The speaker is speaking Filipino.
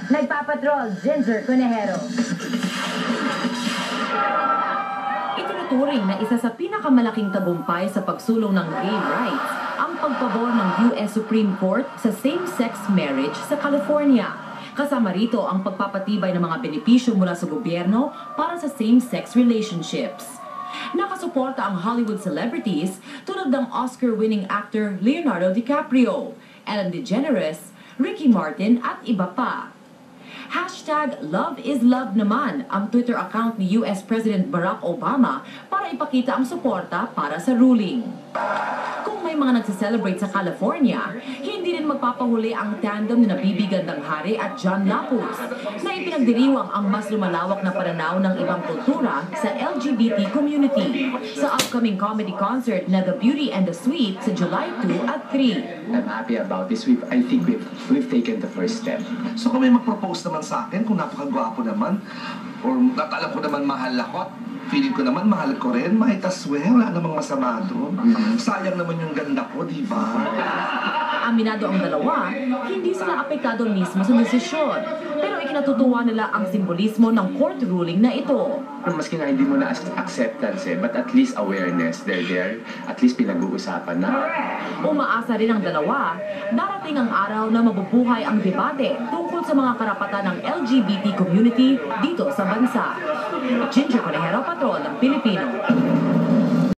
Nagpapatrol, Ginger Conejero. Itinuturing na isa sa pinakamalaking tagumpay sa pagsulong ng gay rights ang pagpabor ng US Supreme Court sa same-sex marriage sa California. Kasama rito ang pagpapatibay ng mga benepisyo mula sa gobyerno para sa same-sex relationships. Nakasuporta ang Hollywood celebrities tulad ng Oscar-winning actor Leonardo DiCaprio, Ellen DeGeneres, Ricky Martin at iba pa. #LoveIsLove naman ang Twitter account ni US President Barack Obama para ipakita ang suporta para sa ruling. Kung may mga nagse-celebrate sa California, hindi rin magpapahuli ang tandem ni Bibi Gandang-Hari at John Lapus na ipinagdiriwang ang mas lumalawak na pananaw ng ibang kultura sa LGBT community sa upcoming comedy concert na The Beauty and the Sweet sa July 2 at 3. I'm happy about this. I think we've taken the first step. So kung may mag-propose naman sa akin, kung napakagwapo naman, or alam ko naman mahal ako, feeling ko naman mahal ko rin, might as well, wala namang masama doon. Sayang naman yung ganda ko, di ba? Aminado ang dalawa, hindi sila apektado mismo sa desisyon. Pero ikinatutuwa nila ang simbolismo ng court ruling na ito. Maski nga hindi mo na acceptance but at least awareness, they're there, at least pinag-uusapan na. Umaasa rin ang dalawa, darating ang araw na mabubuhay ang debate tungkol sa mga karapatan ng LGBT community dito sa bansa. Ginger Conejero, Patrol ng Pilipino.